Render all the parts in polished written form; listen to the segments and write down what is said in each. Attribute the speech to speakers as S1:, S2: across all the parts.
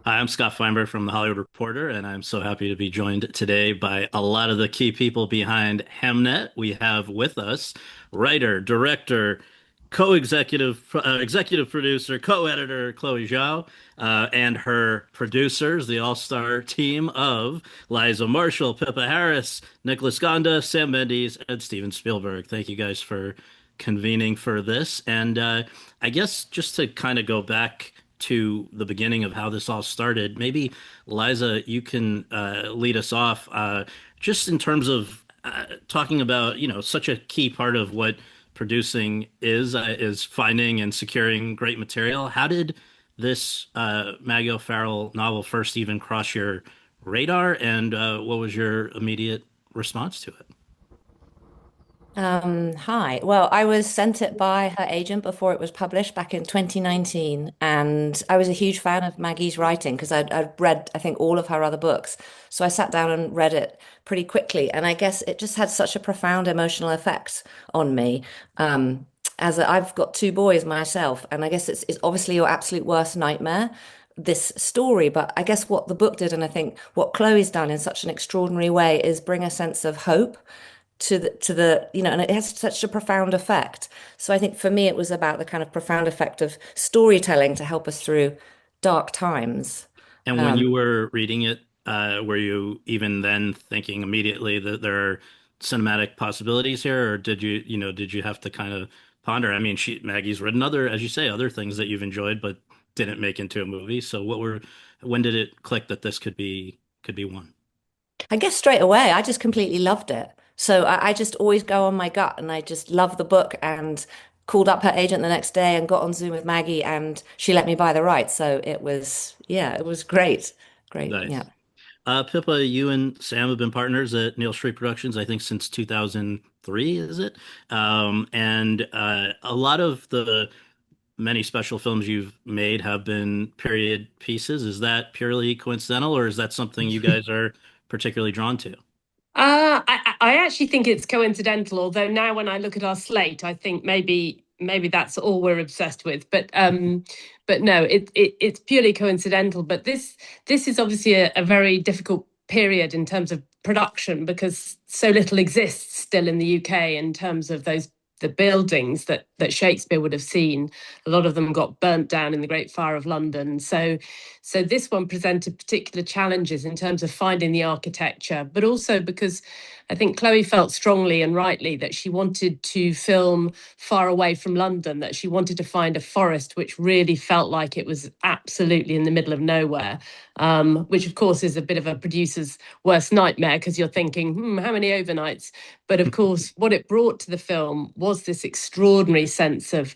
S1: Hi, I'm Scott Feinberg from The Hollywood Reporter, and I'm so happy to be joined today by a lot of the key people behind Hamnet. We have with us writer, director, executive producer, co-editor Chloé Zhao, and her producers, the all-star team of Liza Marshall, Pippa Harris, Nicolas Gonda, Sam Mendes, and Steven Spielberg. Thank you guys for convening for this. And I guess just to kind of go back to the beginning of how this all started, maybe Liza, you can lead us off just in terms of talking about, such a key part of what producing is finding and securing great material. How did this Maggie O'Farrell novel first even cross your radar, and what was your immediate response to it?
S2: Hi. Well, I was sent it by her agent before it was published back in 2019, and I was a huge fan of Maggie's writing because I'd read, I think, all of her other books. So I sat down and read it pretty quickly, and I guess it just had such a profound emotional effect on me. I've got two boys myself, and I guess it's obviously your absolute worst nightmare, this story. But I guess what the book did, and I think what Chloe's done in such an extraordinary way, is bring a sense of hope to the and it has such a profound effect. So I think for me it was about the kind of profound effect of storytelling to help us through dark times.
S1: And when you were reading it, were you even then thinking immediately that there are cinematic possibilities here, or did you have to kind of ponder? I mean, Maggie's written other, as you say, other things that you've enjoyed, but didn't make into a movie. So when did it click that this could be one?
S2: I guess straight away I just completely loved it. So I just always go on my gut, and I just love the book, and called up her agent the next day and got on Zoom with Maggie, and she let me buy the rights. So it was, yeah, it was great. Great. Yeah.
S1: Nice. Pippa, you and Sam have been partners at Neal Street Productions, I think, since 2003, is it? And a lot of the many special films you've made have been period pieces. Is that purely coincidental, or is that something you guys are particularly drawn to?
S3: I actually think it's coincidental, although now when I look at our slate, I think maybe that's all we're obsessed with. But no, it's purely coincidental. But this is obviously a very difficult period in terms of production because so little exists still in the UK in terms of the buildings that Shakespeare would have seen. A lot of them got burnt down in the Great Fire of London. So this one presented particular challenges in terms of finding the architecture, but also because I think Chloe felt strongly and rightly that she wanted to film far away from London, that she wanted to find a forest which really felt like it was absolutely in the middle of nowhere, which of course is a bit of a producer's worst nightmare because you're thinking, how many overnights? But of course, what it brought to the film was this extraordinary sense of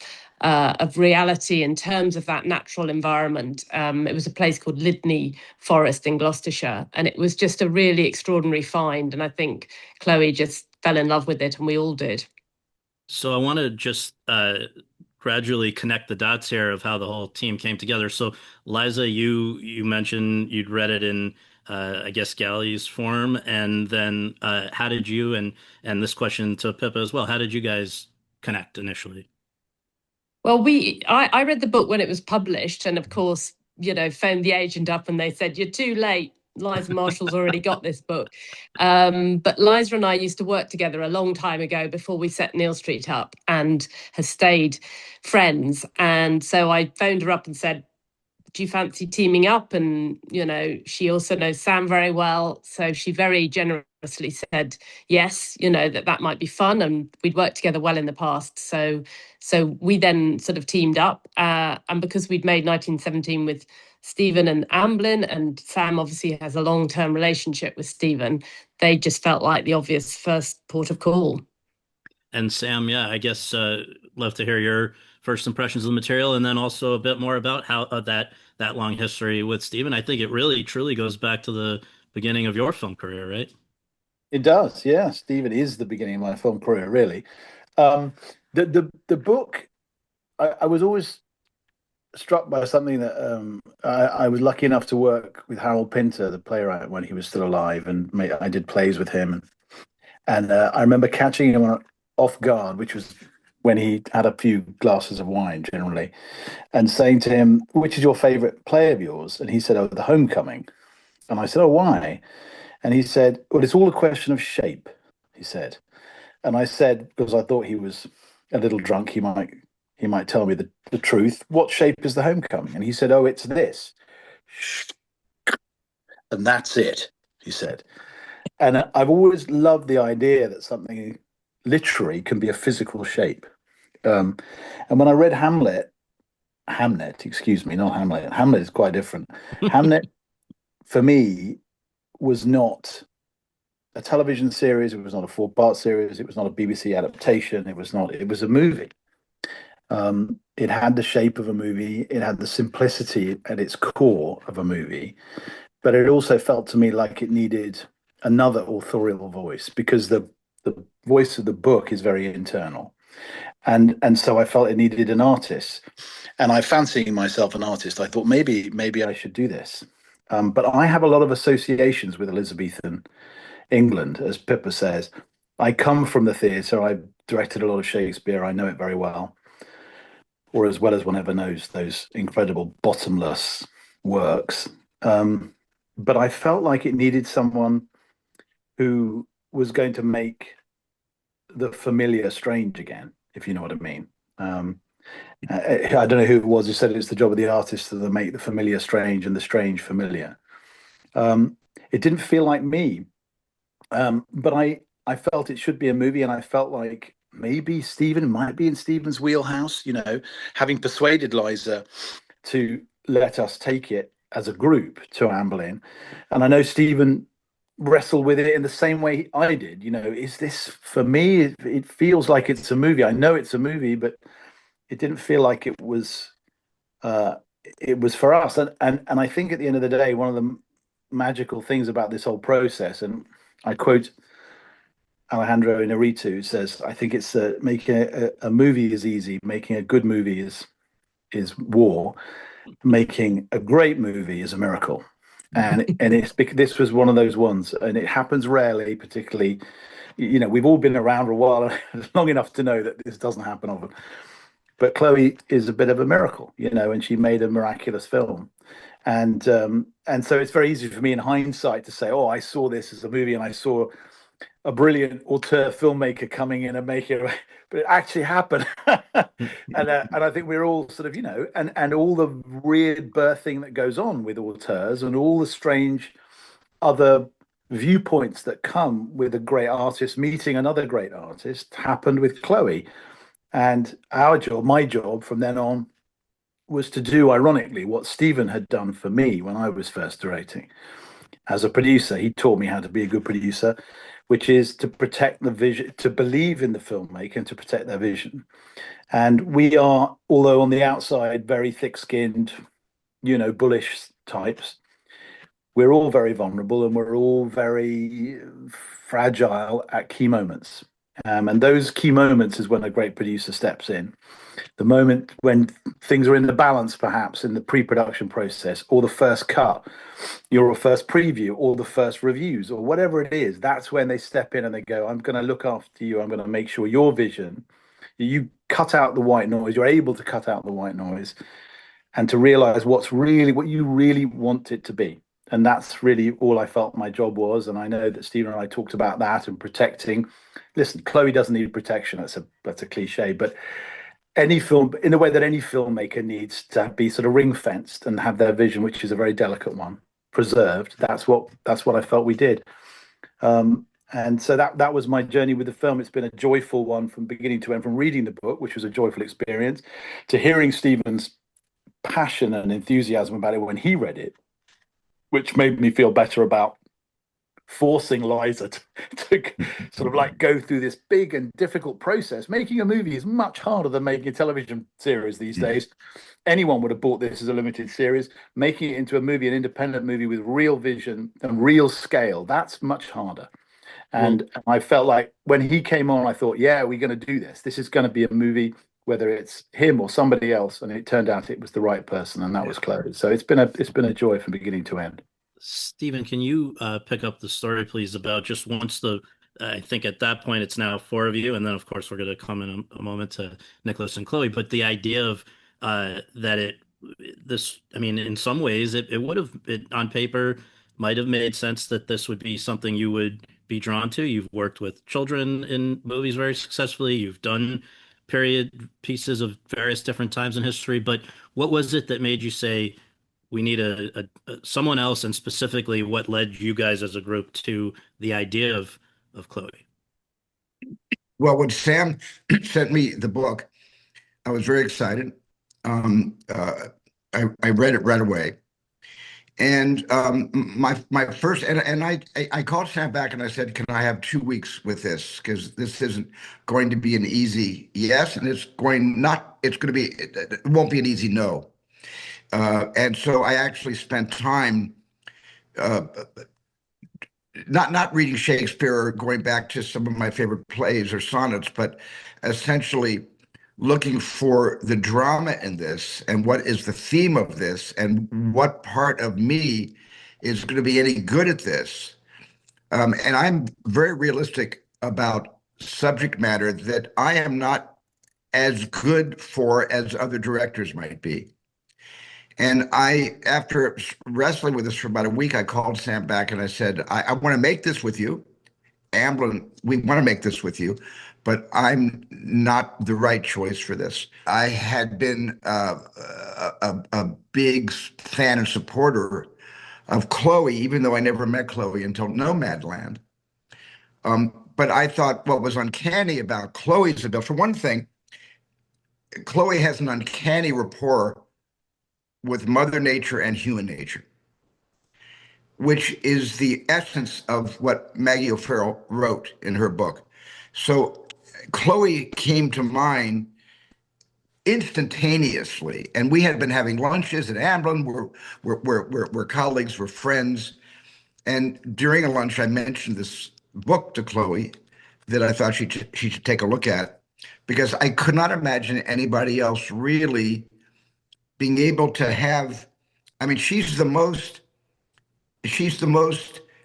S3: reality in terms of that natural environment. It was a place called Lydney Forest in Gloucestershire, and it was just a really extraordinary find. And I think Chloe just fell in love with it, and we all did.
S1: So I want to just gradually connect the dots here of how the whole team came together. So Liza, you mentioned you'd read it in I guess Galley's form, and then how did you and this question to Pippa as well, how did you guys connect initially?
S3: Well, I read the book when it was published, and of course, phoned the agent up, and they said, "You're too late. Liza Marshall's already got this book." But Liza and I used to work together a long time ago before we set Neal Street up, and has stayed friends. And so I phoned her up and said, do you fancy teaming up? And, she also knows Sam very well. So she very generously said, yes, that might be fun. And we'd worked together well in the past. So we then sort of teamed up. And because we'd made 1917 with Stephen and Amblin, and Sam obviously has a long-term relationship with Stephen, they just felt like the obvious first port of call.
S1: And Sam, yeah, I guess love to hear your first impressions of the material, and then also a bit more about how that long history with Steven. I think it really truly goes back to the beginning of your film career, right?
S4: It does, yeah. Stephen is the beginning of my film career, really. Um, the book, I was always struck by something that I was lucky enough to work with Harold Pinter, the playwright, when he was still alive, and I did plays with him. And I remember catching him off guard, which was when he had a few glasses of wine generally, and saying to him, "Which is your favorite play of yours?" And he said, "Oh, The Homecoming." And I said, "Oh, why?" And he said, "Well, it's all a question of shape," he said. And I said, because I thought he was a little drunk, he might tell me the truth. "What shape is The Homecoming?" And he said, "Oh, it's this." And that's it, he said. And I've always loved the idea that something literary can be a physical shape. Um, and when I read Hamnet, excuse me, not Hamlet. Hamlet is quite different. Hamnet, for me, was not a television series. It was not a four-part series. It was not a BBC adaptation. It was not. It was a movie. It had the shape of a movie. It had the simplicity at its core of a movie, but it also felt to me like it needed another authorial voice because the voice of the book is very internal, and so I felt it needed an artist. And I fancying myself an artist, I thought maybe I should do this. But I have a lot of associations with Elizabethan England, as Pippa says. I come from the theatre. I directed a lot of Shakespeare. I know it very well, or as well as one ever knows those incredible bottomless works. But I felt like it needed someone who was going to make the familiar strange again, if you know what I mean. I don't know who it was who said it's the job of the artist to make the familiar strange and the strange familiar. It didn't feel like me, but I felt it should be a movie, and I felt like maybe Stephen might be in Stephen's wheelhouse. Having persuaded Liza to let us take it as a group to Amblin, and I know Stephen wrestled with it in the same way I did. Is this for me? It feels like it's a movie. I know it's a movie, but it didn't feel like uh, it was for us. And I think at the end of the day, one of the magical things about this whole process, and I quote Alejandro Inarritu, who says, "I think it's making a movie is easy. Making a good movie is war. Making a great movie is a miracle." And it's because this was one of those ones, and it happens rarely, particularly. We've all been around for a while, long enough to know that this doesn't happen often. But Chloe is a bit of a miracle, and she made a miraculous film. And so it's very easy for me in hindsight to say, "Oh, I saw this as a movie, and I saw a brilliant auteur filmmaker coming in and making it," but it actually happened. And I think we're all sort of, and all the weird birthing that goes on with auteurs and all the strange other viewpoints that come with a great artist meeting another great artist happened with Chloe. And my job from then on, was to do, ironically, what Stephen had done for me when I was first directing. As a producer, he taught me how to be a good producer, which is to protect the vision, to believe in the filmmaker and to protect their vision. And we are, although on the outside, very thick-skinned, bullish types, we're all very vulnerable and we're all very fragile at key moments. And those key moments is when a great producer steps in. The moment when things are in the balance, perhaps in the pre-production process, or the first cut, your first preview, or the first reviews, or whatever it is, that's when they step in and they go, "I'm going to look after you. I'm going to make sure your vision, you cut out the white noise. You're able to cut out the white noise, and to realize what you really want it to be." And that's really all I felt my job was. And I know that Stephen and I talked about that and protecting. Listen, Chloe doesn't need protection. That's a cliche, but any film, in the way that any filmmaker needs to be sort of ring fenced and have their vision, which is a very delicate one, preserved. That's what I felt we did. And so that was my journey with the film. It's been a joyful one from beginning to end, from reading the book, which was a joyful experience, to hearing Stephen's passion and enthusiasm about it when he read it, which made me feel better about forcing Liza to sort of like go through this big and difficult process. Making a movie is much harder than making a television series these days. Anyone would have bought this as a limited series. Making it into a movie, an independent movie with real vision and real scale, that's much harder. And I felt like when he came on, I thought, yeah, we're going to do this. This is going to be a movie, whether it's him or somebody else. And it turned out it was the right person, and that was Chloe. So it's been a joy from beginning to end.
S1: Stephen, can you pick up the story, please, about just once I think at that point it's now four of you, and then of course we're going to come in a moment to Nicholas and Chloe. But the idea of that this, I mean, in some ways it would have it on paper might have made sense that this would be something you would be drawn to. You've worked with children in movies very successfully. You've done period pieces of various different times in history. But what was it that made you say we need someone else, and specifically what led you guys as a group to the idea of Chloe?
S5: Well, when Sam sent me the book, I was very excited. Um, uh, I read it right away. And my first and I called Sam back and I said, "Can I have 2 weeks with this? Because this isn't going to be an easy yes, and it's going to be it won't be an easy no." And so I actually spent time uh, not reading Shakespeare or going back to some of my favorite plays or sonnets, but essentially looking for the drama in this and what is the theme of this and what part of me is going to be any good at this. And I'm very realistic about subject matter that I am not as good for as other directors might be. And after wrestling with this for about a week, I called Sam back and I said, I want to make this with you. Amblin, we want to make this with you, but I'm not the right choice for this. I had been a big fan and supporter of Chloe, even though I never met Chloe until Nomadland. But I thought what was uncanny about Chloe's ability, for one thing, Chloe has an uncanny rapport with Mother Nature and human nature, which is the essence of what Maggie O'Farrell wrote in her book. So Chloe came to mind instantaneously, and we had been having lunches at Amblin. We're colleagues, we're friends. And during a lunch, I mentioned this book to Chloe that I thought she should take a look at because I could not imagine anybody else really being able to have. I mean, she's the most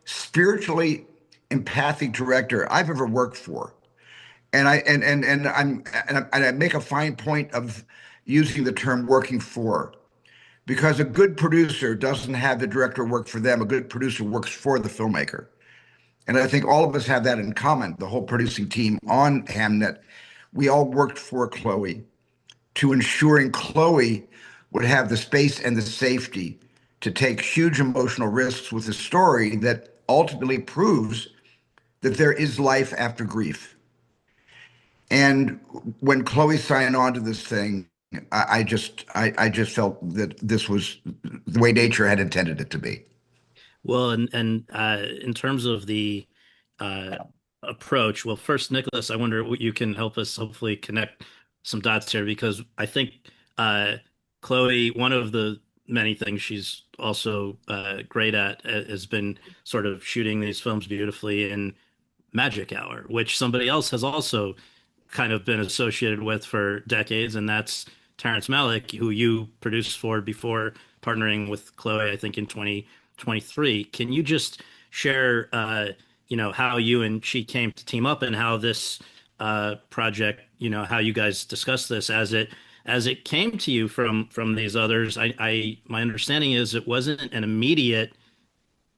S5: spiritually empathic director I've ever worked for. And I make a fine point of using the term working for because a good producer doesn't have the director work for them. A good producer works for the filmmaker. And I think all of us have that in common, the whole producing team on Hamnet. We all worked for Chloe to ensuring Chloe would have the space and the safety to take huge emotional risks with a story that ultimately proves that there is life after grief. And when Chloe signed on to this thing, I just felt that this was the way nature had intended it to be.
S1: Well, and in terms of the uh, approach, well, first, Nicholas, I wonder what you can help us hopefully connect some dots here because I think Chloe, one of the many things she's also great at has been sort of shooting these films beautifully in Magic Hour, which somebody else has also kind of been associated with for decades, and that's Terrence Malick, who you produced for before partnering with Chloe, I think in 2023. Can you just share, how you and she came to team up and how this project, how you guys discussed this as it came to you from these others? My understanding is it wasn't an immediate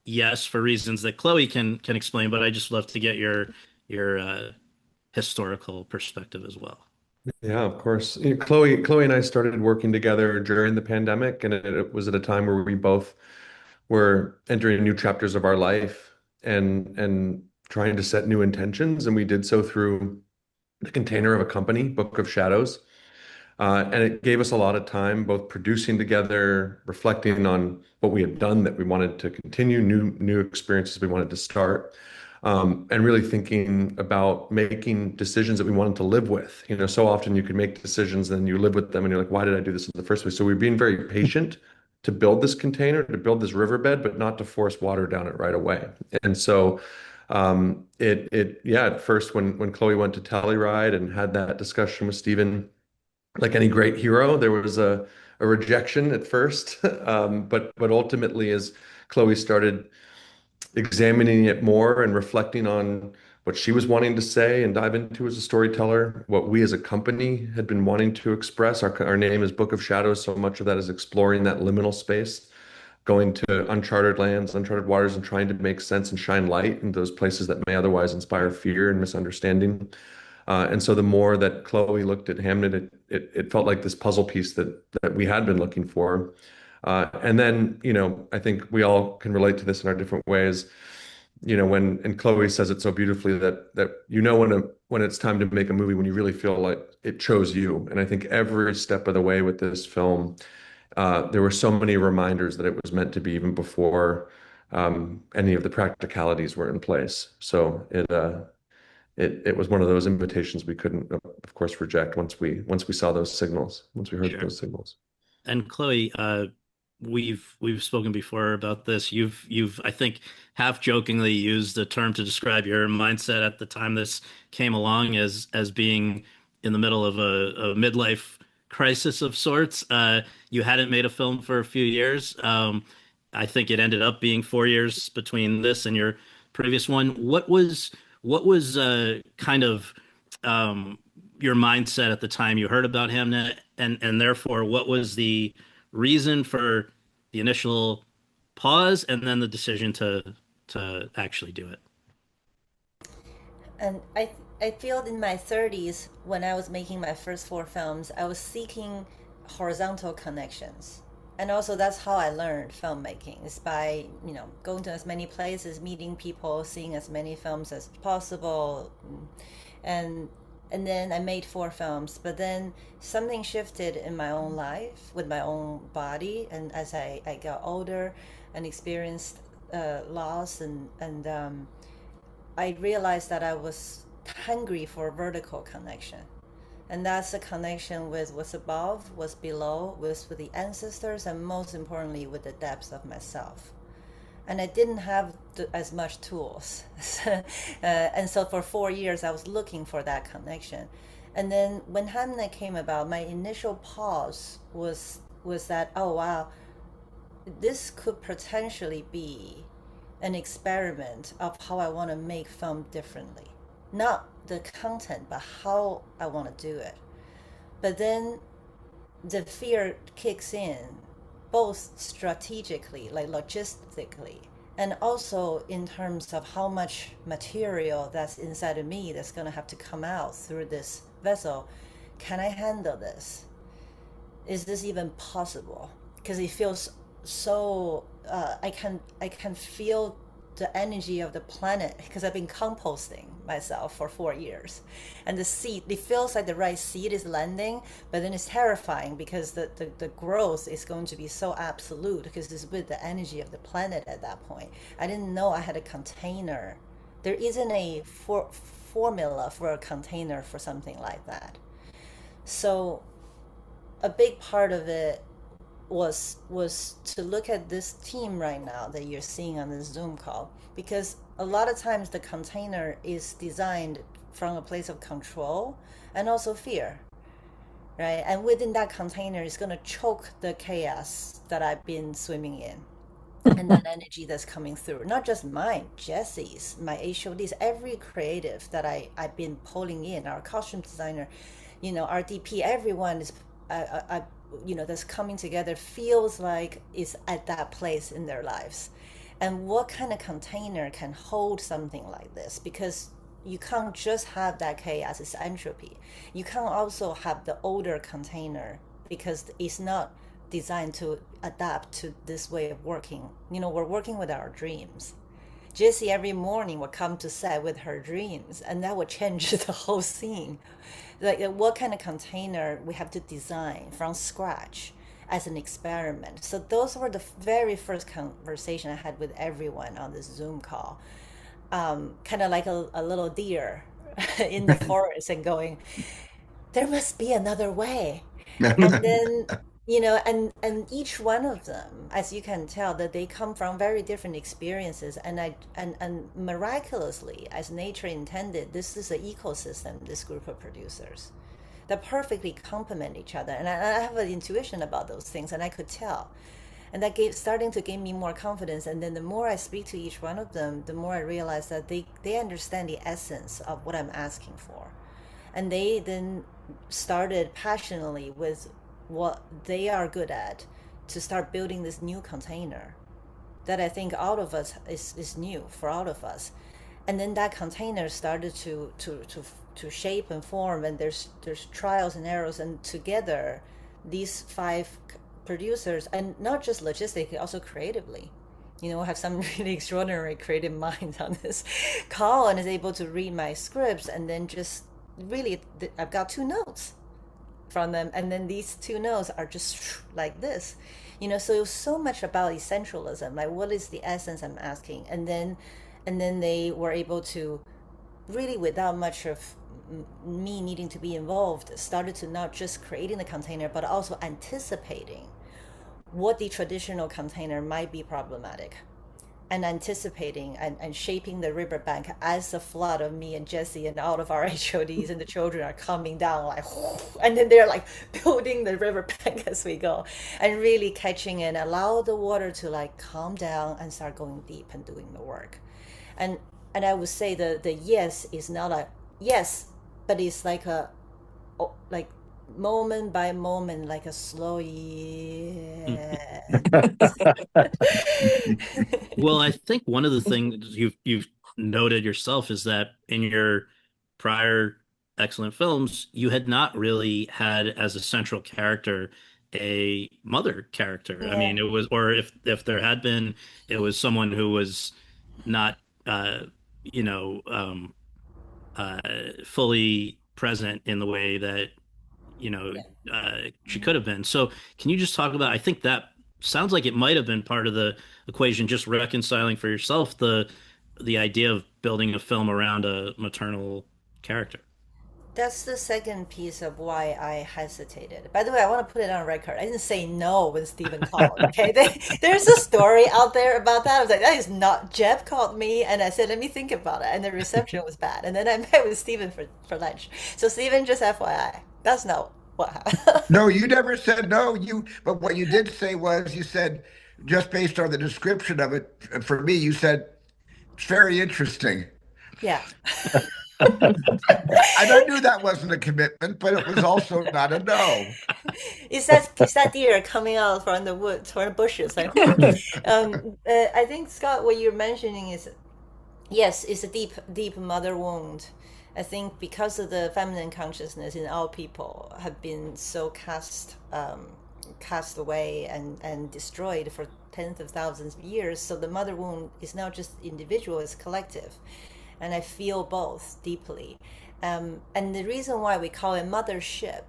S1: yes for reasons that Chloe can explain, but I just love to get your historical perspective as well.
S6: Yeah, of course. Chloe and I started working together during the pandemic, and it was at a time where we both were entering new chapters of our life and trying to set new intentions, and we did so through the container of a company, Book of Shadows. And it gave us a lot of time, both producing together, reflecting on what we had done that we wanted to continue, new experiences we wanted to start, and really thinking about making decisions that we wanted to live with. So often you can make decisions and then you live with them and you're like, why did I do this in the first place? So we're being very patient to build this container, to build this riverbed, but not to force water down it right away. And so at first when Chloe went to Telluride and had that discussion with Stephen, like any great hero, there was a rejection at first. But ultimately, as Chloe started examining it more and reflecting on what she was wanting to say and dive into as a storyteller, what we as a company had been wanting to express. Our name is Book of Shadows, so much of that is exploring that liminal space, going to uncharted lands, uncharted waters, and trying to make sense and shine light in those places that may otherwise inspire fear and misunderstanding. And so the more that Chloe looked at Hamnet, it felt like this puzzle piece that we had been looking for. And then, I think we all can relate to this in our different ways. And Chloe says it so beautifully that when it's time to make a movie, when you really feel like it chose you. And I think every step of the way with this film, there were so many reminders that it was meant to be even before any of the practicalities were in place. So it was one of those invitations we couldn't, of course, reject once we saw those signals, once we heard
S1: Sure.
S6: those signals.
S1: And Chloe, we've spoken before about this. You've I think half jokingly used the term to describe your mindset at the time this came along as being in the middle of a midlife crisis of sorts. You hadn't made a film for a few years. I think it ended up being 4 years between this and your previous one. What was kind of your mindset at the time you heard about Hamnet, and therefore what was the reason for the initial pause and then the decision to actually do it?
S7: And I feel in my 30s, when I was making my first four films, I was seeking horizontal connections. And also that's how I learned filmmaking, is by, going to as many places, meeting people, seeing as many films as possible. And and then I made four films, but then something shifted in my own life with my own body, and as I got older and experienced loss, and I realized that I was hungry for vertical connection. And that's a connection with what's above, what's below, with the ancestors, and most importantly, with the depths of myself. And I didn't have as much tools. And so for 4 years, I was looking for that connection. And then when Hamnet came about, my initial pause was that, oh, wow, this could potentially be an experiment of how I want to make film differently. Not the content, but how I want to do it. But then the fear kicks in, both strategically, like logistically, and also in terms of how much material that's inside of me that's going to have to come out through this vessel. Can I handle this? Is this even possible? Because it feels so I can feel the energy of the planet, because I've been composting myself for 4 years, and the seed, it feels like the right seed is landing, but then it's terrifying because the growth is going to be so absolute, because it's with the energy of the planet at that point. I didn't know I had a container. There isn't a formula for a container for something like that. So a big part of it was to look at this team right now that you're seeing on this Zoom call, because a lot of times the container is designed from a place of control and also fear, right? And within that container is going to choke the chaos that I've been swimming in. And that energy that's coming through, not just mine, Jesse's, my HODs, every creative that I've been pulling in, our costume designer, our DP, everyone is that's coming together, feels like is at that place in their lives. And what kind of container can hold something like this? Because you can't just have that chaos, it's entropy. You can't also have the older container, because it's not designed to adapt to this way of working. We're working with our dreams. Jessie every morning would come to set with her dreams, and that would change the whole scene. Like, what kind of container we have to design from scratch as an experiment. So those were the very first conversation I had with everyone on this Zoom call. Kind of like a little deer in the forest, and going, there must be another way. And then and each one of them, as you can tell, that they come from very different experiences, and miraculously, as nature intended, this is an ecosystem, this group of producers that perfectly complement each other. And I have an intuition about those things, and I could tell. And that gave starting to give me more confidence. And then the more I speak to each one of them, the more I realize that they understand the essence of what I'm asking for. And they then started passionately with what they are good at to start building this new container that I think all of us is new for all of us. And then that container started to shape and form, and there's trials and errors, and together these five producers, and not just logistically, also creatively, have some really extraordinary creative minds on this call, and is able to read my scripts, and then just really, I've got two notes from them, and then these two notes are just like this, so it was so much about essentialism, like what is the essence I'm asking, and then they were able to really, without much of me needing to be involved, started to not just creating the container but also anticipating what the traditional container might be problematic, and anticipating and shaping the riverbank as the flood of me and Jesse and all of our HODs and the children are coming down, like, and then they're like building the riverbank as we go, and really catching and allow the water to like calm down and start going deep and doing the work. And I would say the yes is not a yes, but it's like a like moment by moment, like a slow yeah.
S1: Well, I think one of the things you've noted yourself is that in your prior excellent films, you had not really had as a central character a mother character. I
S7: Yeah.
S1: mean, it was, or if there had been, it was someone who was not, you know, uh, fully present in the way that you know
S7: Yeah.
S1: she could have been. So can you just talk about? I think that sounds like it might have been part of the equation, just reconciling for yourself the idea of building a film around a maternal character.
S7: That's the second piece of why I hesitated. By the way, I want to put it on record. I didn't say no when Stephen called. Okay, there's a story out there about that. I was like, that is not. Jeb called me, and I said, let me think about it. And the reception was bad. And then I met with Stephen for lunch. So Stephen, just FYI, that's not what happened.
S5: No, you never said no. But what you did say was you said, just based on the description of it, for me, you said it's very interesting.
S7: Yeah.
S5: And I knew that wasn't a commitment, but it was also not a no.
S7: It's that deer coming out from the woods, from the bushes. Like, I think, Scott, what you're mentioning is, yes, it's a deep, deep mother wound. I think because of the feminine consciousness in all people have been so cast away and destroyed for tens of thousands of years. So the mother wound is not just individual; it's collective, and I feel both deeply. And the reason why we call it mothership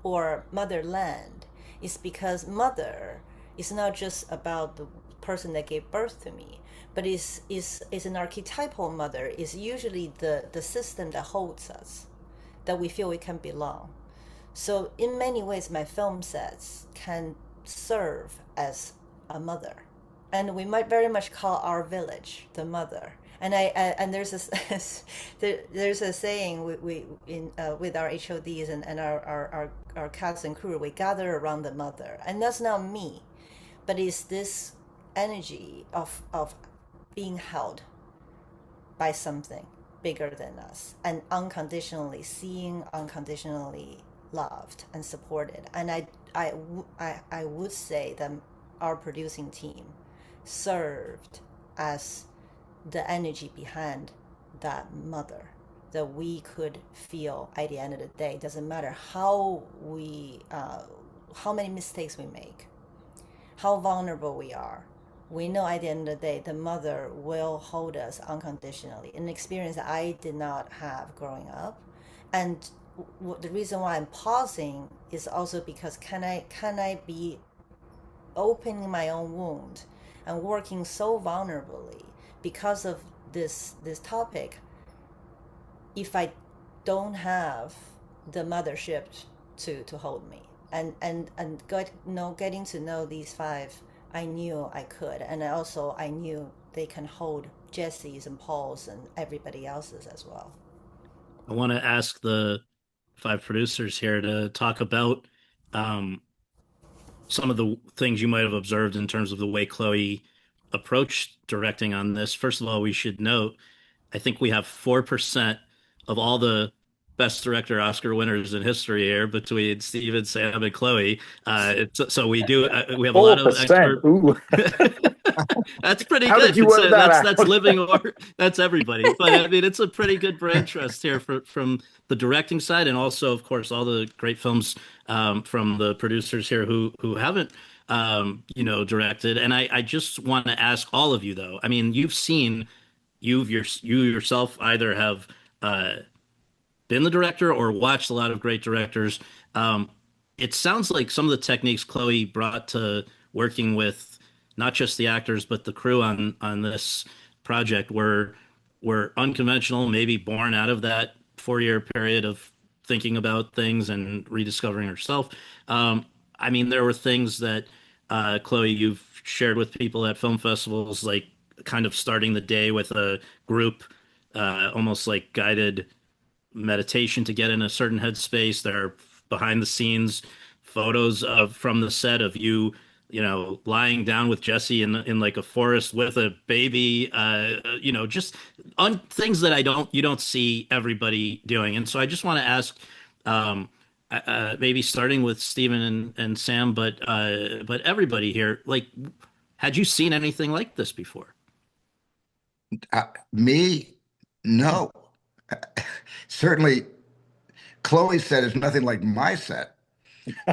S7: or motherland is because mother is not just about the person that gave birth to me, but is an archetypal mother, is usually the system that holds us, that we feel we can belong. So in many ways my film sets can serve as a mother, and we might very much call our village the mother. And there's a there's a saying we in with our HODs and our cast and crew, we gather around the mother, and that's not me, but it's this energy of being held by something bigger than us, and unconditionally seeing, unconditionally loved and supported. And I would say that our producing team served as the energy behind that mother, that we could feel at the end of the day. Doesn't matter how many mistakes we make, how vulnerable we are. We know at the end of the day, the mother will hold us unconditionally. An experience that I did not have growing up, and the reason why I'm pausing is also because can I be opening my own wound and working so vulnerably because of this topic, if I don't have the mothership to hold me, getting to know these five, I knew I could, and I knew they can hold Jesse's and Paul's and everybody else's as well.
S1: I want to ask the five producers here to talk about um, some of the things you might have observed in terms of the way Chloe approached directing on this. First of all, we should note, I think we have 4% of all the Best Director Oscar winners in history here between Steven, Sam, and Chloe. So we have a lot of
S4: 4%.
S1: expert.
S4: Ooh.
S1: That's pretty
S4: How
S1: good.
S4: did you work that
S1: That's
S4: out?
S1: living or that's everybody. But I mean, it's a pretty good brain trust here from the directing side, and also, of course, all the great films from the producers here who haven't directed. And I just want to ask all of you though. I mean, you yourself either have been the director or watched a lot of great directors. Um, it sounds like some of the techniques Chloe brought to working with not just the actors but the crew on this project were unconventional, maybe born out of that 4 year period of thinking about things and rediscovering herself. I mean, there were things that Chloe, you've shared with people at film festivals, like kind of starting the day with a group, almost like guided meditation to get in a certain headspace. There are behind the scenes photos of from the set of lying down with Jesse in like a forest with a baby, just on things that you don't see everybody doing. And so I just want to ask, maybe starting with Stephen and Sam, but everybody here, like, had you seen anything like this before?
S5: Me, no. Certainly, Chloe set is nothing like my set.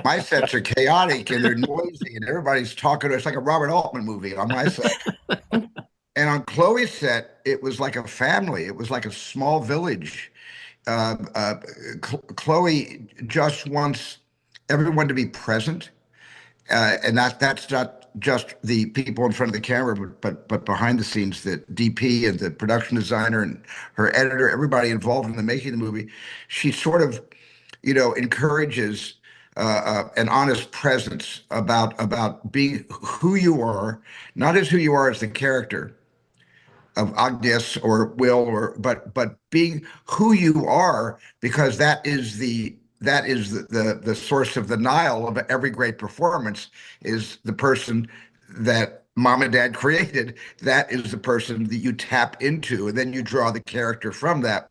S5: My sets are chaotic and they're noisy and everybody's talking. It's like a Robert Altman movie on my set. And on Chloe's set, it was like a family. It was like a small village. Uh, uh, Chloe just wants everyone to be present, and that's not just the people in front of the camera, but behind the scenes, the DP and the production designer and her editor, everybody involved in the making of the movie. She sort of, encourages an honest presence about being who you are, not as who you are as the character of Agnes or Will, but being who you are, because that is the source of the Nile of every great performance, is the person that mom and dad created. That is the person that you tap into, and then you draw the character from that.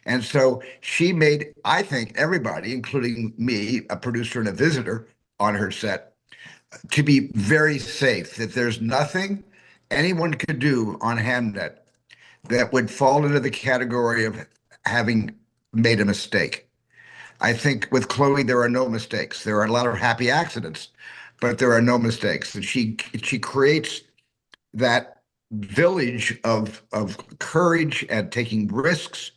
S5: And so she made, I think, everybody, including me, a producer and a visitor on her set, to be very safe, that there's nothing anyone could do on Hamnet that would fall into the category of having made a mistake. I think with Chloe, there are no mistakes. There are a lot of happy accidents, but there are no mistakes. And she creates that village of courage and taking risks.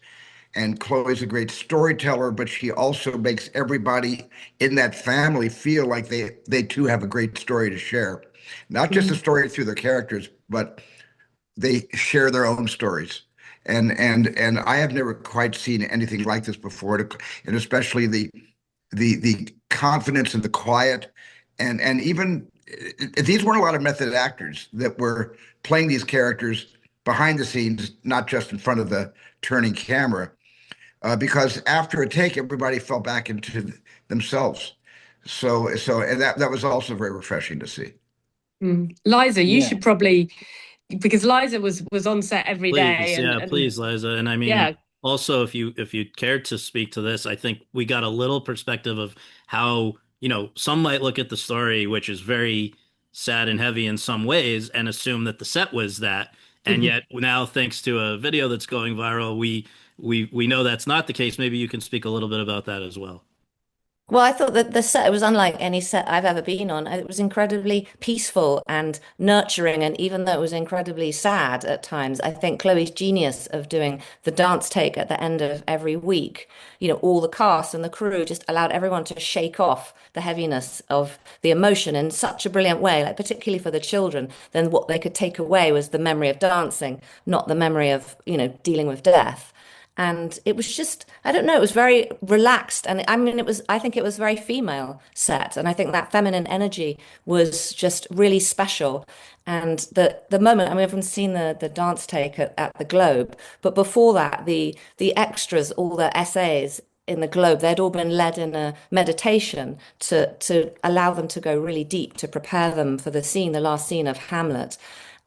S5: And Chloe's a great storyteller, but she also makes everybody in that family feel like they too have a great story to share. Not just a story through their characters, but they share their own stories. And I have never quite seen anything like this before, and especially the confidence and the quiet, and even these weren't a lot of method actors that were playing these characters behind the scenes, not just in front of the turning camera, because after a take, everybody fell back into themselves. And that was also very refreshing to see.
S3: Liza, you
S4: Yeah.
S3: should probably, because Liza was on set every day,
S1: Please, yeah, please, Liza. And I mean,
S3: yeah.
S1: also, if you cared to speak to this, I think we got a little perspective of how, some might look at the story, which is very sad and heavy in some ways, and assume that the set was that. And yet now, thanks to a video that's going viral, we know that's not the case. Maybe you can speak a little bit about that as well.
S2: Well, I thought that the set was unlike any set I've ever been on. It was incredibly peaceful and nurturing, and even though it was incredibly sad at times, I think Chloe's genius of doing the dance take at the end of every week, all the cast and the crew just allowed everyone to shake off the heaviness of the emotion in such a brilliant way, like particularly for the children. Then what they could take away was the memory of dancing, not the memory of, dealing with death. And it was just, I don't know, it was very relaxed. And I mean, I think it was very female set. And I think that feminine energy was just really special. And the moment, I mean, everyone's seen the dance take at the Globe, but before that, the extras, all the essays, in the globe, they'd all been led in a meditation to allow them to go really deep, to prepare them for the last scene of Hamlet.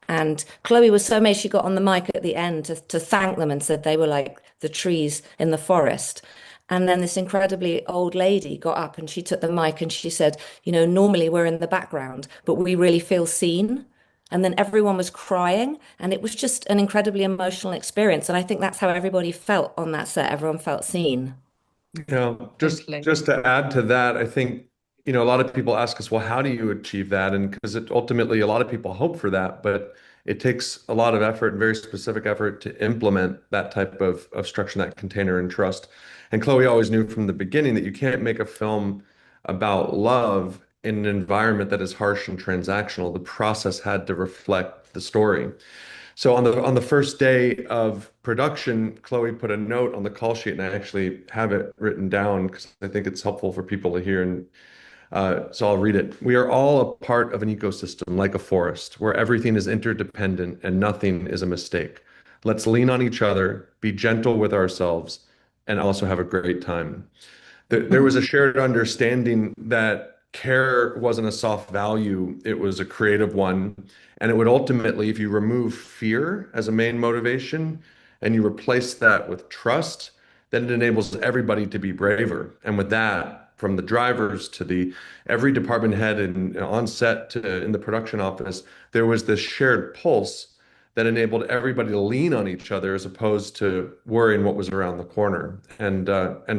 S2: And Chloe was so amazed, she got on the mic at the end to thank them and said they were like the trees in the forest. And then this incredibly old lady got up and she took the mic and she said, normally we're in the background, but we really feel seen. And then everyone was crying, and it was just an incredibly emotional experience. And I think that's how everybody felt on that set. Everyone felt seen.
S3: Totally.
S6: Just to add to that, I think, a lot of people ask us, well, how do you achieve that? And because ultimately a lot of people hope for that, but it takes a lot of effort and very specific effort to implement that type of structure, that container and trust. And Chloe always knew from the beginning that you can't make a film about love in an environment that is harsh and transactional. The process had to reflect the story. So on the first day of production, Chloe put a note on the call sheet, and I actually have it written down because I think it's helpful for people to hear. And so I'll read it. We are all a part of an ecosystem like a forest where everything is interdependent and nothing is a mistake. Let's lean on each other, be gentle with ourselves, and also have a great time. There was a shared understanding that care wasn't a soft value, it was a creative one. And it would ultimately, if you remove fear as a main motivation and you replace that with trust, then it enables everybody to be braver. And with that, from the drivers to every department head and on set to in the production office, there was this shared pulse that enabled everybody to lean on each other as opposed to worrying what was around the corner. And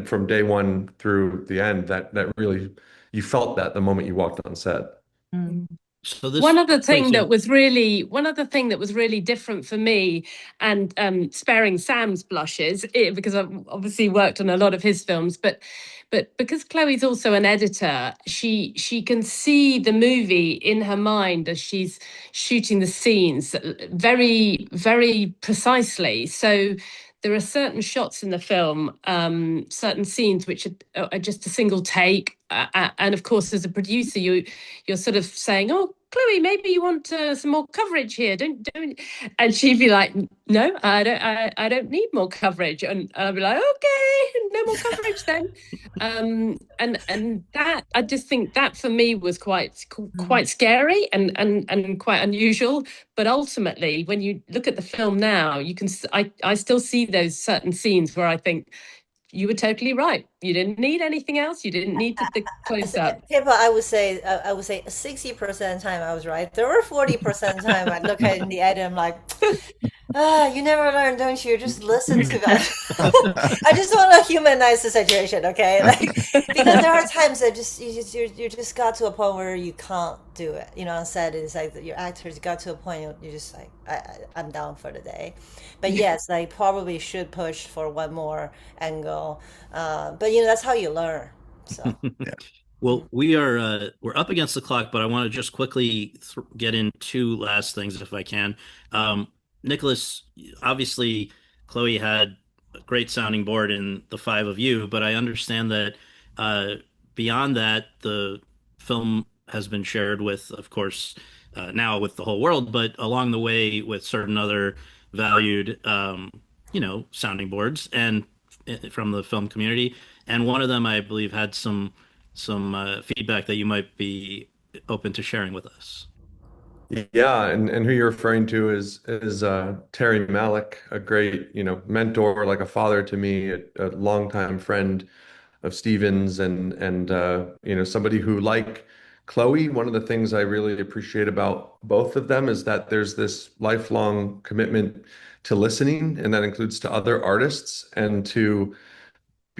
S6: from day one through the end, that really, you felt that the moment you walked on set.
S1: So this
S3: one other thing
S1: plays
S3: that
S1: in-
S3: was really different for me, and sparing Sam's blushes, because I've obviously worked on a lot of his films, but because Chloe's also an editor, she can see the movie in her mind as she's shooting the scenes very, very precisely. So there are certain shots in the film, certain scenes which are just a single take, and of course, as a producer, you're sort of saying, "Oh, Chloe, maybe you want some more coverage here, don't?" And she'd be like, "No, I don't need more coverage," and I'd be like, "Okay, no more coverage then." And that, I just think that for me was quite scary and quite unusual. But ultimately, when you look at the film now, I still see those certain scenes where I think you were totally right. You didn't need anything else. You didn't need the close up.
S7: Pippa, I would say 60% of the time I was right. There were 40% of the time I look at it in the edit, I'm like, you never learn, don't you? Just listen to that. I just want to humanize the situation, okay? Like, because there are times that you just got to a point where you can't do it. On set, it's like your actors got to a point you're just like, I'm down for the day. But yes, they probably should push for one more angle. But that's how you learn. So.
S1: Well, we're up against the clock, but I want to just quickly get in two last things if I can. Nicholas, obviously, Chloe had a great sounding board in the five of you, but I understand that beyond that, the film has been shared with, of course, now with the whole world, but along the way with certain other valued, sounding boards and from the film community. And one of them, I believe, had some feedback that you might be open to sharing with us.
S6: Yeah, and who you're referring to is Terry Malick, a great, mentor, like a father to me, a longtime friend of Stephen's, and somebody who, like Chloe, one of the things I really appreciate about both of them is that there's this lifelong commitment to listening, and that includes to other artists and to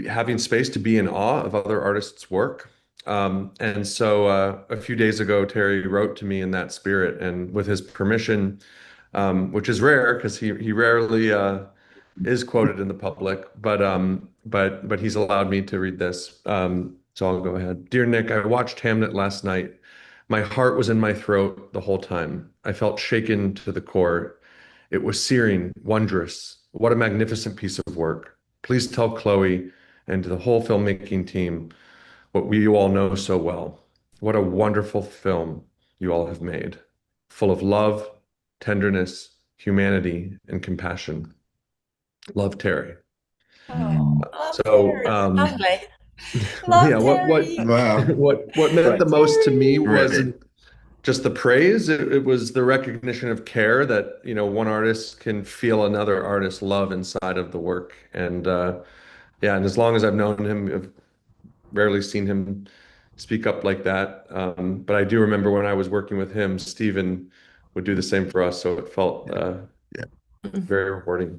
S6: having space to be in awe of other artists' work. And so a few days ago, Terry wrote to me in that spirit, and with his permission, which is rare because he rarely is quoted in the public, but he's allowed me to read this. So I'll go ahead. Dear Nick, I watched Hamnet last night. My heart was in my throat the whole time. I felt shaken to the core. It was searing, wondrous. What a magnificent piece of work. Please tell Chloe and to the whole filmmaking team what you all know so well. What a wonderful film you all have made, full of love, tenderness, humanity, and compassion. Love, Terry.
S7: Oh, love
S6: So,
S7: Terry.
S2: Lovely.
S6: yeah,
S7: Love Terry.
S5: Wow,
S6: what meant
S4: Right.
S6: the most to me
S5: terrific.
S6: wasn't just the praise. It was the recognition of care that, one artist can feel another artist's love inside of the work. And yeah, and as long as I've known him, I've rarely seen him speak up like that. But I do remember when I was working with him, Stephen would do the same for us. So it felt
S5: Yeah.
S6: very rewarding.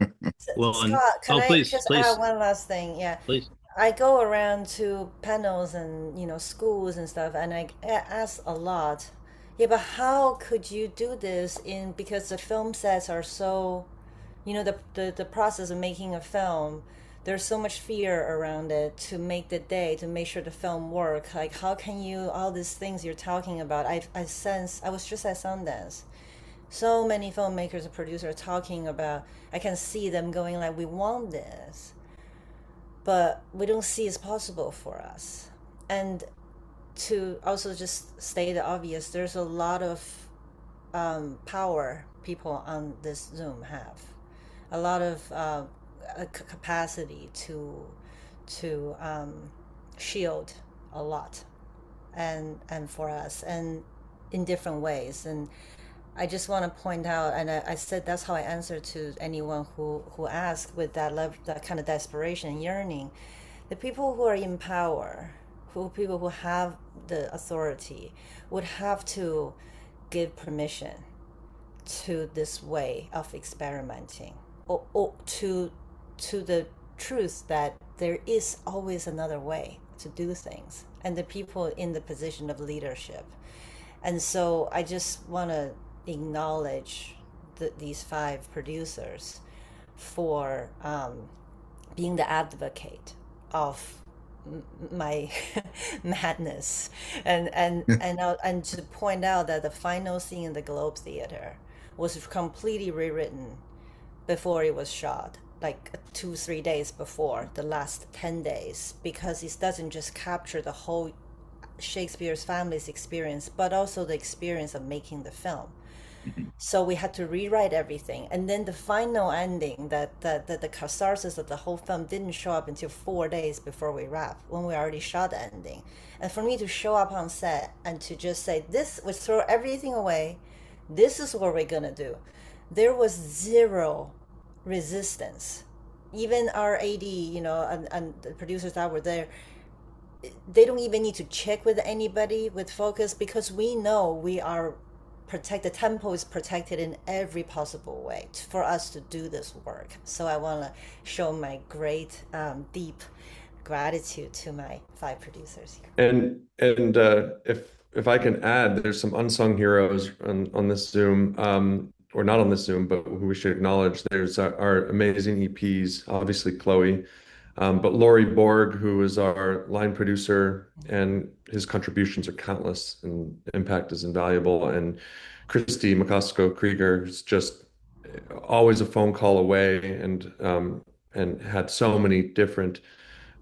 S1: Well, and
S7: Scott, can
S1: oh,
S7: I
S1: please,
S7: just add
S1: please,
S7: one last thing? Yeah.
S1: please.
S7: I go around to panels and schools and stuff, and I ask a lot. Yeah, but how could you do this in because the film sets are so, the process of making a film, there's so much fear around it to make the day to make sure the film work. Like how can you all these things you're talking about? I sense I was just at Sundance. So many filmmakers and producers are talking about. I can see them going like, we want this but we don't see it's possible for us. And to also just state the obvious, there's a lot of power people on this Zoom have, a lot of capacity to shield a lot, and for us, and in different ways. And I just want to point out, and I said that's how I answer to anyone who asks with that love, that kind of desperation and yearning. The people who are in power, people who have the authority, would have to give permission to this way of experimenting, or to the truth that there is always another way to do things, and the people in the position of leadership. And so I just want to acknowledge these five producers for being the advocate of my madness, and to point out that the final scene in the Globe Theater was completely rewritten before it was shot, like 2-3 days before the last 10 days, because it doesn't just capture the whole Shakespeare's family's experience, but also the experience of making the film. So we had to rewrite everything, and then the final ending, that the catharsis of the whole film didn't show up until 4 days before we wrapped, when we already shot the ending. And for me to show up on set and to just say, this, we throw everything away, this is what we're gonna do, there was zero resistance. Even our AD, and the producers that were there, they don't even need to check with anybody with focus, because we know we are protected. The tempo is protected in every possible way for us to do this work. So I want to show my great deep gratitude to my five producers here.
S6: And if I can add, there's some unsung heroes on this Zoom, or not on this Zoom, but who we should acknowledge. There's our amazing EPs, obviously Chloe, but Laurie Borg, who is our line producer, and his contributions are countless and impact is invaluable. And Christy McCosco Krieger, who's just always a phone call away, and had so many different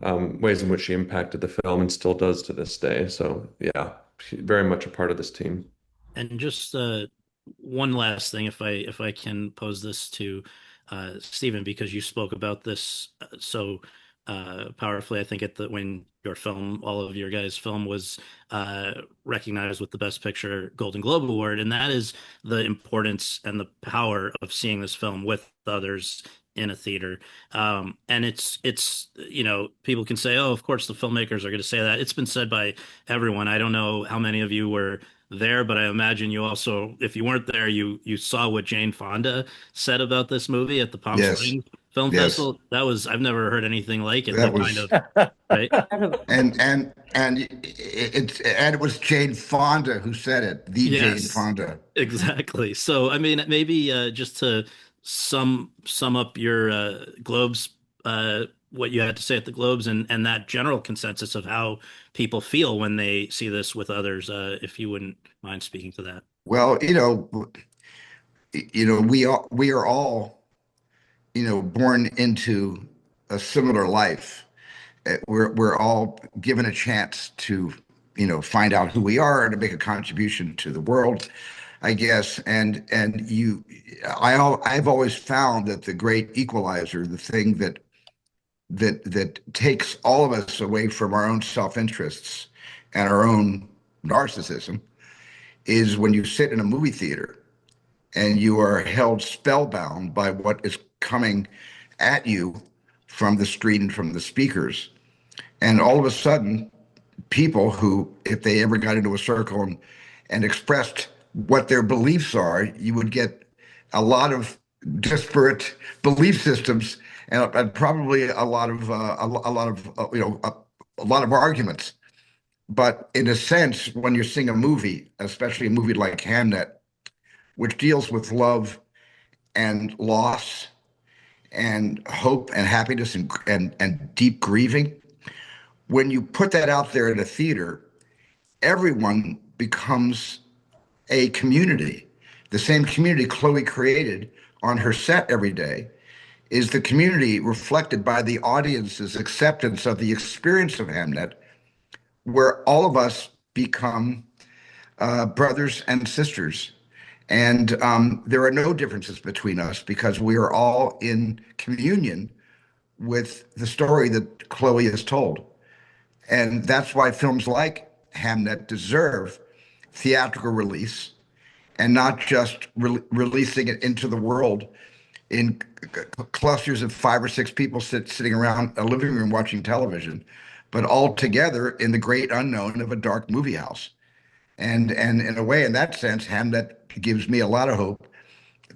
S6: ways in which she impacted the film and still does to this day. So yeah, very much a part of this team.
S1: And just one last thing, if I can pose this to Stephen, because you spoke about this so powerfully. I think when your film, all of your guys' film, was recognized with the Best Picture Golden Globe Award, and that is the importance and the power of seeing this film with others in a theater. And it's people can say, oh, of course the filmmakers are going to say that. It's been said by everyone. I don't know how many of you were there, but I imagine you also, if you weren't there, you saw what Jane Fonda said about this movie at the Palm
S5: Yes,
S1: Springs Film
S5: yes,
S1: Festival. I've never heard anything like it.
S5: that
S1: The kind
S5: was,
S1: of right.
S5: and it was Jane Fonda who said it, the Jane
S1: Yes,
S5: Fonda.
S1: exactly. So I mean, maybe just to sum up your Globes, what you had to say at the Globes, and that general consensus of how people feel when they see this with others. If you wouldn't mind speaking to that.
S5: Well, we are all, born into a similar life. We're all given a chance to, find out who we are and to make a contribution to the world, I guess. I've always found that the great equalizer, the thing that that takes all of us away from our own self-interests and our own narcissism is when you sit in a movie theater and you are held spellbound by what is coming at you from the screen and from the speakers. And all of a sudden, people who, if they ever got into a circle and expressed what their beliefs are, you would get a lot of disparate belief systems and probably a lot of a lot of arguments. But in a sense, when you're seeing a movie, especially a movie like Hamnet, which deals with love and loss and hope and happiness and deep grieving, when you put that out there in a theater, everyone becomes a community. The same community Chloé created on her set every day is the community reflected by the audience's acceptance of the experience of Hamnet, where all of us become brothers and sisters. And there are no differences between us because we are all in communion with the story that Chloé has told. And that's why films like Hamnet deserve theatrical release and not just releasing it into the world in clusters of 5 or 6 people sitting around a living room watching television, but all together in the great unknown of a dark movie house. And in a way, in that sense, Hamnet gives me a lot of hope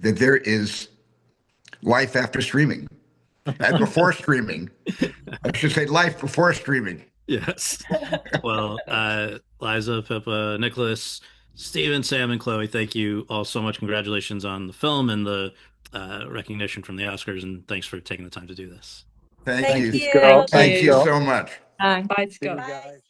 S5: that there is life after streaming and before streaming. I should say life before streaming.
S1: Yes. Well, Liza, Pippa, Nicholas, Steven, Sam, and Chloé, thank you all so much. Congratulations on the film and the recognition from the Oscars, and thanks for taking the time to do this.
S5: Thank
S7: Thank
S5: you.
S7: you.
S4: Scott.
S5: Thank you
S4: Scott.
S5: so much.
S3: Bye,
S4: See you
S3: Scott.
S4: guys.